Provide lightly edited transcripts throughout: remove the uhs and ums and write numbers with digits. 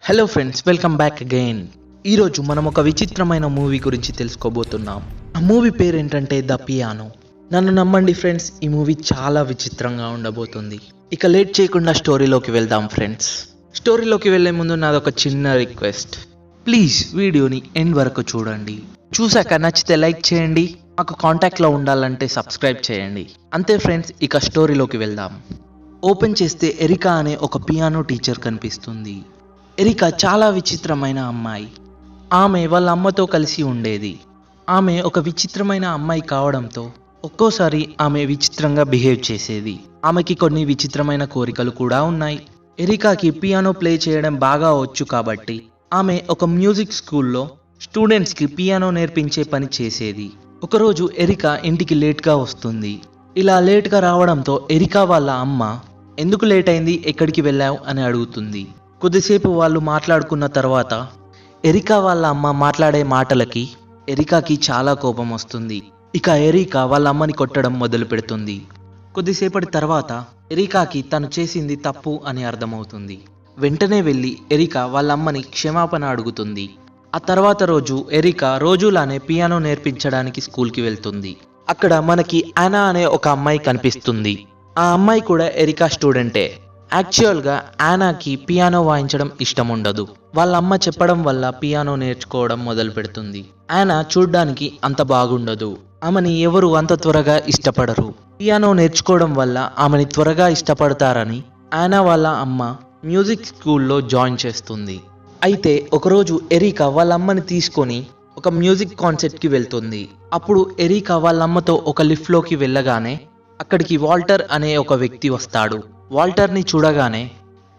Hello friends, welcome back again. ఈరోజు మనం ఒక విచిత్రమైన మూవీ గురించి తెలుసుకోబోతున్నాం. ఆ మూవీ పేరు ఏంటంటే ద పియానో. నన్ను నమ్మండి ఫ్రెండ్స్, ఈ మూవీ చాలా విచిత్రంగా ఉండబోతుంది. ఇక లేట్ చేయకుండా స్టోరీలోకి వెళ్దాం ఫ్రెండ్స్. స్టోరీలోకి వెళ్లే ముందు నాదొక చిన్న రిక్వెస్ట్, ప్లీజ్ వీడియోని ఎండ్ వరకు చూడండి. చూసాక నచ్చితే లైక్ చేయండి, మాకు కాంటాక్ట్లో ఉండాలంటే సబ్స్క్రైబ్ చేయండి. అంతే ఫ్రెండ్స్, ఇక స్టోరీలోకి వెళ్దాం. ఓపెన్ చేస్తే ఎరికా అనే ఒక పియానో టీచర్ కనిపిస్తుంది. ఎరికా చాలా విచిత్రమైన అమ్మాయి. ఆమె వాళ్ళ అమ్మతో కలిసి ఉండేది. ఆమె ఒక విచిత్రమైన అమ్మాయి కావడంతో ఒక్కోసారి ఆమె విచిత్రంగా బిహేవ్ చేసేది. ఆమెకి కొన్ని విచిత్రమైన కోరికలు కూడా ఉన్నాయి. ఎరికాకి పియానో ప్లే చేయడం బాగా వచ్చు కాబట్టి ఆమె ఒక మ్యూజిక్ స్కూల్లో స్టూడెంట్స్కి పియానో నేర్పించే పని చేసేది. ఒకరోజు ఎరికా ఇంటికి లేట్గా వస్తుంది. ఇలా లేట్గా రావడంతో ఎరికా వాళ్ళ అమ్మ ఎందుకు లేట్ అయింది, ఎక్కడికి వెళ్ళావు అని అడుగుతుంది. కొద్దిసేపు వాళ్ళు మాట్లాడుకున్న తర్వాత ఎరికా వాళ్ళ అమ్మ మాట్లాడే మాటలకి ఎరికాకి చాలా కోపం వస్తుంది. ఇక ఎరికా వాళ్ళ అమ్మని కొట్టడం మొదలు పెడుతుంది. కొద్దిసేపటి తర్వాత ఎరికాకి తను చేసింది తప్పు అని అర్థమవుతుంది. వెంటనే వెళ్ళి ఎరికా వాళ్ళ అమ్మని క్షమాపణ అడుగుతుంది. ఆ తర్వాత రోజు ఎరికా రోజులానే పియానో నేర్పించడానికి స్కూల్కి వెళ్తుంది. అక్కడ మనకి యానా అనే ఒక అమ్మాయి కనిపిస్తుంది. ఆ అమ్మాయి కూడా ఎరికా స్టూడెంటే. యాక్చువల్గా యానాకి పియానో వాయించడం ఇష్టం ఉండదు. వాళ్ళ అమ్మ చెప్పడం వల్ల పియానో నేర్చుకోవడం మొదలు పెడుతుంది. యానా చూడ్డానికి అంత బాగుండదు. ఆమెని ఎవరు అంత త్వరగా ఇష్టపడరు. పియానో నేర్చుకోవడం వల్ల ఆమెని త్వరగా ఇష్టపడతారని యానా వాళ్ళ అమ్మ మ్యూజిక్ స్కూల్లో జాయిన్ చేస్తుంది. అయితే ఒకరోజు ఎరికా వాళ్ళ అమ్మని తీసుకొని ఒక మ్యూజిక్ కాన్సర్ట్కి వెళ్తుంది. అప్పుడు ఎరికా వాళ్ళ అమ్మతో ఒక లిఫ్ట్లోకి వెళ్ళగానే అక్కడికి వాల్టర్ అనే ఒక వ్యక్తి వస్తాడు. వాల్టర్ని చూడగానే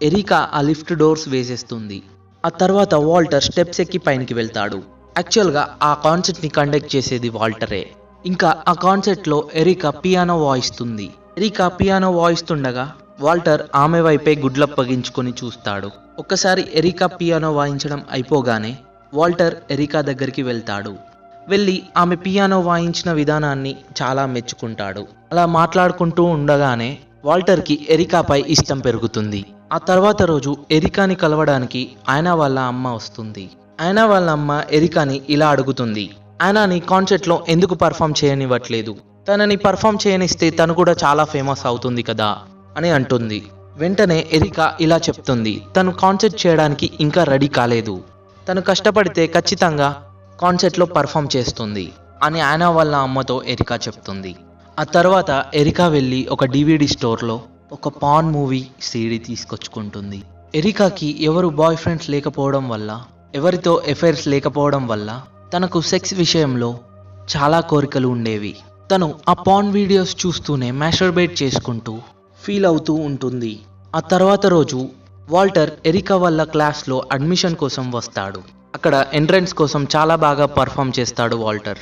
ఎరికా ఆ లిఫ్ట్ డోర్స్ వేసేస్తుంది. ఆ తర్వాత వాల్టర్ స్టెప్స్ ఎక్కి పైనకి వెళ్తాడు. యాక్చువల్గా ఆ కాన్సర్ట్ని కండక్ట్ చేసేది వాల్టరే. ఇంకా ఆ కాన్సర్ట్లో ఎరికా పియానో వాయిస్తుంది. ఎరికా పియానో వాయిస్తుండగా వాల్టర్ ఆమె వైపే గుడ్లప్పగించుకొని చూస్తాడు. ఒక్కసారి ఎరికా పియానో వాయించడం అయిపోగానే వాల్టర్ ఎరికా దగ్గరికి వెళ్తాడు. వెళ్ళి ఆమె పియానో వాయించిన విధానాన్ని చాలా మెచ్చుకుంటాడు. అలా మాట్లాడుకుంటూ ఉండగానే వాల్టర్కి ఎరికాపై ఇష్టం పెరుగుతుంది. ఆ తర్వాత రోజు ఎరికాని కలవడానికి యానా వాళ్ళ అమ్మ వస్తుంది. యానా వాళ్ళ అమ్మ ఎరికాని ఇలా అడుగుతుంది, యానాని కాన్సర్ట్లో ఎందుకు పర్ఫామ్ చేయనివ్వట్లేదు? తనని పర్ఫామ్ చేయనిస్తే తను కూడా చాలా ఫేమస్ అవుతుంది కదా అని అంటుంది. వెంటనే ఎరికా ఇలా చెప్తుంది, తను కాన్సర్ట్ చేయడానికి ఇంకా రెడీ కాలేదు. తను కష్టపడితే ఖచ్చితంగా కాన్సర్ట్లో పర్ఫామ్ చేస్తుంది అని యానా వాళ్ళ అమ్మతో ఎరికా చెప్తుంది. ఆ తర్వాత ఎరికా వెళ్ళి ఒక DVD స్టోర్లో ఒక పాన్ మూవీ CD తీసుకొచ్చుకుంటుంది. ఎరికాకి ఎవరు బాయ్ ఫ్రెండ్స్ లేకపోవడం వల్ల, ఎవరితో ఎఫైర్స్ లేకపోవడం వల్ల తనకు సెక్స్ విషయంలో చాలా కోరికలు ఉండేవి. తను ఆ పాన్ వీడియోస్ చూస్తూనే మాస్టర్బేట్ చేసుకుంటూ ఫీల్ అవుతూ ఉంటుంది. ఆ తర్వాత రోజు వాల్టర్ ఎరికా వాళ్ళ క్లాస్లో అడ్మిషన్ కోసం వస్తాడు. అక్కడ ఎంట్రన్స్ కోసం చాలా బాగా పర్ఫామ్ చేస్తాడు వాల్టర్.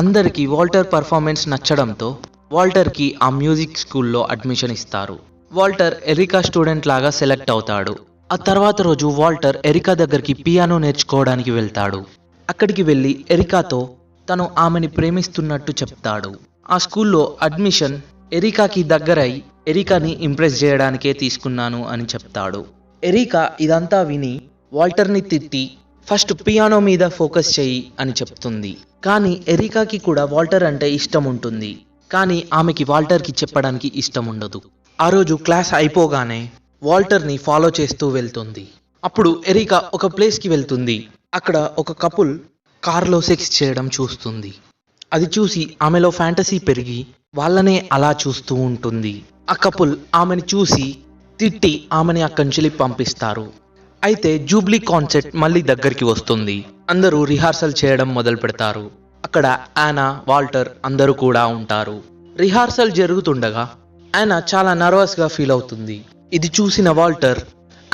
అందరికీ వాల్టర్ పర్ఫార్మెన్స్ నచ్చడంతో వాల్టర్కి ఆ మ్యూజిక్ స్కూల్లో అడ్మిషన్ ఇస్తారు. వాల్టర్ ఎరికా స్టూడెంట్ లాగా సెలెక్ట్ అవుతాడు. ఆ తర్వాత రోజు వాల్టర్ ఎరికా దగ్గరికి పియానో నేర్చుకోవడానికి వెళ్తాడు. అక్కడికి వెళ్ళి ఎరికాతో తను ఆమెని ప్రేమిస్తున్నట్టు చెప్తాడు. ఆ స్కూల్లో అడ్మిషన్ ఎరికాకి దగ్గరై ఎరికాని ఇంప్రెస్ చేయడానికే తీసుకున్నాను అని చెప్తాడు. ఎరికా ఇదంతా విని వాల్టర్ని తిట్టి ఫస్ట్ పియానో మీద ఫోకస్ చెయ్యి అని చెప్తుంది. కానీ ఎరికాకి కూడా వాల్టర్ అంటే ఇష్టం ఉంటుంది. కానీ ఆమెకి వాల్టర్కి చెప్పడానికి ఇష్టం ఉండదు. ఆ రోజు క్లాస్ అయిపోగానే వాల్టర్ని ఫాలో చేస్తూ వెళ్తుంది. అప్పుడు ఎరికా ఒక ప్లేస్కి వెళ్తుంది. అక్కడ ఒక కపుల్ కార్లో సెక్స్ చేయడం చూస్తుంది. అది చూసి ఆమెలో ఫ్యాంటసీ పెరిగి వాళ్ళనే అలా చూస్తూ ఉంటుంది. ఆ కపుల్ ఆమెని చూసి తిట్టి ఆమెని అక్కడి నుంచి పంపిస్తారు. అయితే జూబ్లీ కాన్సర్ట్ మళ్ళీ దగ్గరికి వస్తుంది. అందరూ రిహార్సల్ చేయడం మొదలు పెడతారు. అక్కడ యానా, వాల్టర్ అందరూ కూడా ఉంటారు. రిహార్సల్ జరుగుతుండగా యానా చాలా నర్వస్గా ఫీల్ అవుతుంది. ఇది చూసిన వాల్టర్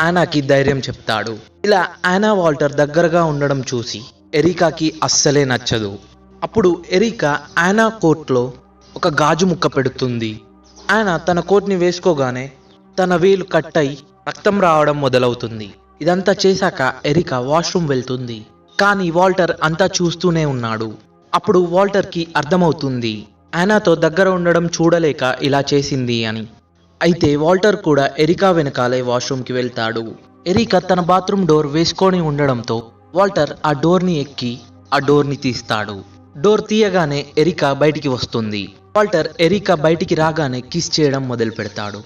యానాకి ధైర్యం చెప్తాడు. ఇలా యానా వాల్టర్ దగ్గరగా ఉండడం చూసి ఎరికాకి అస్సలే నచ్చదు. అప్పుడు ఎరికా యానా కోట్లో ఒక గాజు ముక్క పెడుతుంది. యానా తన కోట్ని వేసుకోగానే తన వేలు కట్ అయి రక్తం రావడం మొదలవుతుంది. ఇదంతా చేశాక ఎరికా వాష్రూమ్ వెళ్తుంది. కానీ వాల్టర్ అంతా చూస్తూనే ఉన్నాడు. అప్పుడు వాల్టర్కి అర్థమవుతుంది యానాతో దగ్గర ఉండడం చూడలేక ఇలా చేసింది అని. అయితే వాల్టర్ కూడా ఎరికా వెనకాలే వాష్రూమ్కి వెళ్తాడు. ఎరికా తన బాత్రూమ్ డోర్ వేసుకొని ఉండడంతో వాల్టర్ ఆ డోర్ని ఎక్కి ఆ డోర్ని తీస్తాడు. డోర్ తీయగానే ఎరికా బయటికి వస్తుంది. వాల్టర్ ఎరికా బయటికి రాగానే కిస్ చేయడం మొదలు పెడతాడు.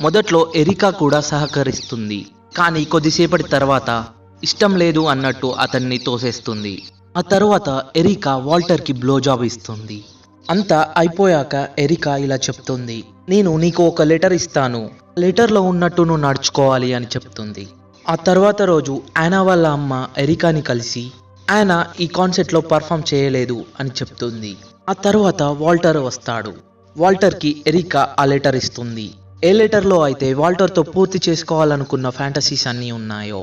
మొదట్లో ఎరికా కూడా సహకరిస్తుంది, కానీ కొద్దిసేపటి తర్వాత ఇష్టం లేదు అన్నట్టు అతన్ని తోసేస్తుంది. ఆ తర్వాత ఎరికా వాల్టర్కి బ్లో జాబ్ ఇస్తుంది. అంతా అయిపోయాక ఎరికా ఇలా చెప్తుంది, నేను నీకు ఒక లెటర్ ఇస్తాను, లెటర్లో ఉన్నట్టు నువ్వు నడుచుకోవాలి అని చెప్తుంది. ఆ తర్వాత రోజు యానా వాళ్ళ అమ్మ ఎరికాని కలిసి యానా ఈ కాన్సర్ట్లో పర్ఫామ్ చేయలేదు అని చెప్తుంది. ఆ తర్వాత వాల్టర్ వస్తాడు. వాల్టర్కి ఎరికా ఆ లెటర్ ఇస్తుంది. ఏ లెటర్లో అయితే వాల్టర్తో పూర్తి చేసుకోవాలనుకున్న ఫ్యాంటసీస్ అన్నీ ఉన్నాయో.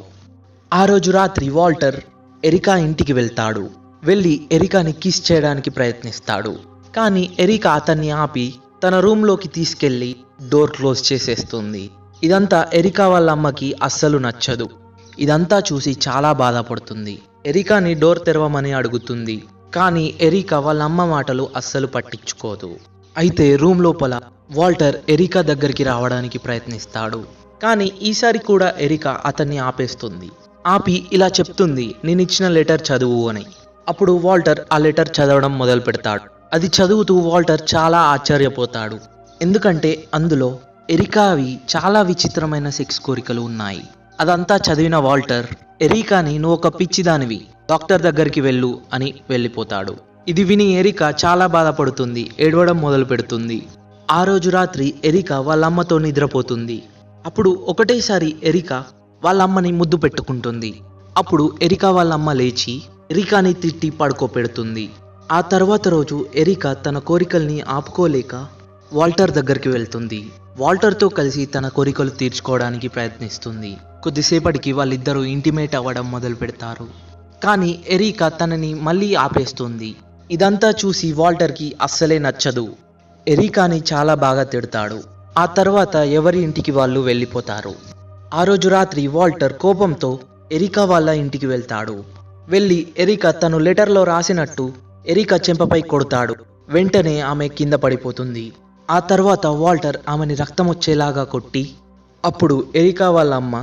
ఆ రోజు రాత్రి వాల్టర్ ఎరికా ఇంటికి వెళ్తాడు. వెళ్ళి ఎరికాని కిస్ చేయడానికి ప్రయత్నిస్తాడు. కానీ ఎరికా అతన్ని ఆపి తన రూమ్లోకి తీసుకెళ్లి డోర్ క్లోజ్ చేసేస్తుంది. ఇదంతా ఎరికా వాళ్ళ అమ్మకి అస్సలు నచ్చదు. ఇదంతా చూసి చాలా బాధపడుతుంది. ఎరికాని డోర్ తెరవమని అడుగుతుంది, కానీ ఎరికా వాళ్ళ అమ్మ మాటలు అస్సలు పట్టించుకోదు. అయితే రూమ్ లోపల వాల్టర్ ఎరికా దగ్గరికి రావడానికి ప్రయత్నిస్తాడు. కానీ ఈసారి కూడా ఎరికా అతన్ని ఆపేస్తుంది. ఆపి ఇలా చెప్తుంది, నేనిచ్చిన లెటర్ చదువు అని. అప్పుడు వాల్టర్ ఆ లెటర్ చదవడం మొదలు పెడతాడు. అది చదువుతూ వాల్టర్ చాలా ఆశ్చర్యపోతాడు. ఎందుకంటే అందులో ఎరికావి చాలా విచిత్రమైన సెక్స్ కోరికలు ఉన్నాయి. అదంతా చదివిన వాల్టర్ ఎరికాని నువ్వు ఒక పిచ్చిదానివి, డాక్టర్ దగ్గరికి వెళ్ళు అని వెళ్ళిపోతాడు. ఇది విని ఎరికా చాలా బాధపడుతుంది, ఏడవడం మొదలు పెడుతుంది. ఆ రోజు రాత్రి ఎరికా వాళ్ళ అమ్మతో నిద్రపోతుంది. అప్పుడు ఒకటేసారి ఎరికా వాళ్ళ అమ్మని ముద్దు పెట్టుకుంటుంది. అప్పుడు ఎరికా వాళ్ళ అమ్మ లేచి ఎరికాని తిట్టి పడుకోపెడుతుంది. ఆ తర్వాత రోజు ఎరికా తన కోరికల్ని ఆపుకోలేక వాల్టర్ దగ్గరికి వెళ్తుంది. వాల్టర్తో కలిసి తన కోరికలు తీర్చుకోవడానికి ప్రయత్నిస్తుంది. కొద్దిసేపటికి వాళ్ళిద్దరూ ఇంటిమేట్ అవ్వడం మొదలు పెడతారు. కానీ ఎరికా తనని మళ్ళీ ఆపేస్తుంది. ఇదంతా చూసి వాల్టర్కి అస్సలే నచ్చదు. ఎరికాని చాలా బాగా తిడతాడు. ఆ తర్వాత ఎవరి ఇంటికి వాళ్ళు వెళ్ళిపోతారు. ఆ రోజు రాత్రి వాల్టర్ కోపంతో ఎరికా వాళ్ళ ఇంటికి వెళ్తాడు. వెళ్ళి ఎరికా తను లెటర్లో రాసినట్టు ఎరికా చెంపపై కొడతాడు. వెంటనే ఆమె కింద పడిపోతుంది. ఆ తర్వాత వాల్టర్ ఆమెని రక్తం వచ్చేలాగా కొట్టి, అప్పుడు ఎరికా వాళ్ళ అమ్మ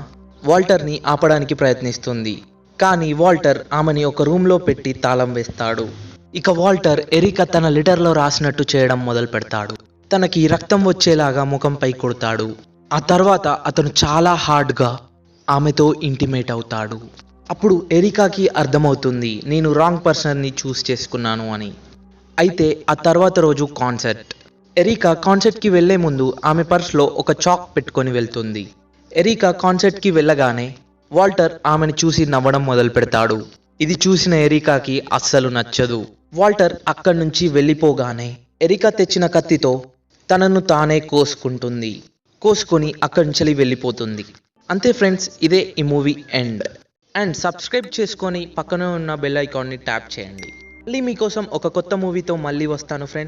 వాల్టర్ని ఆపడానికి ప్రయత్నిస్తుంది. కానీ వాల్టర్ ఆమెని ఒక రూమ్లో పెట్టి తాళం వేస్తాడు. ఇక వాల్టర్ ఎరికా తన లెటర్లో రాసినట్టు చేయడం మొదలు పెడతాడు. తనకి రక్తం వచ్చేలాగా ముఖంపై కొడతాడు. ఆ తర్వాత అతను చాలా హార్డ్గా ఆమెతో ఇంటిమేట్ అవుతాడు. అప్పుడు ఎరికాకి అర్థమవుతుంది, నేను రాంగ్ పర్సన్ని చూస్ చేసుకున్నాను అని. అయితే ఆ తర్వాత రోజు కాన్సర్ట్. ఎరికా కాన్సర్ట్కి వెళ్లే ముందు ఆమె పర్స్లో ఒక చాక్ పెట్టుకొని వెళ్తుంది. ఎరికా కాన్సర్ట్కి వెళ్ళగానే వాల్టర్ ఆమెను చూసి నవ్వడం మొదలు పెడతాడు. ఇది చూసిన ఎరికాకి అస్సలు నచ్చదు. వాల్టర్ అక్కడి నుంచి వెళ్ళిపోగానే ఎరికా తెచ్చిన కత్తితో తనను తానే కోసుకొని అక్కడి నుంచి వెళ్ళిపోతుంది. అంతే ఫ్రెండ్స్, ఇదే ఈ మూవీ ఎండ్. అండ్ సబ్స్క్రైబ్ చేసుకొని పక్కనే ఉన్న బెల్ ఐకాన్ని ట్యాప్ చేయండి. మళ్ళీ మీకోసం ఒక కొత్త మూవీతో మళ్ళీ వస్తాను ఫ్రెండ్స్.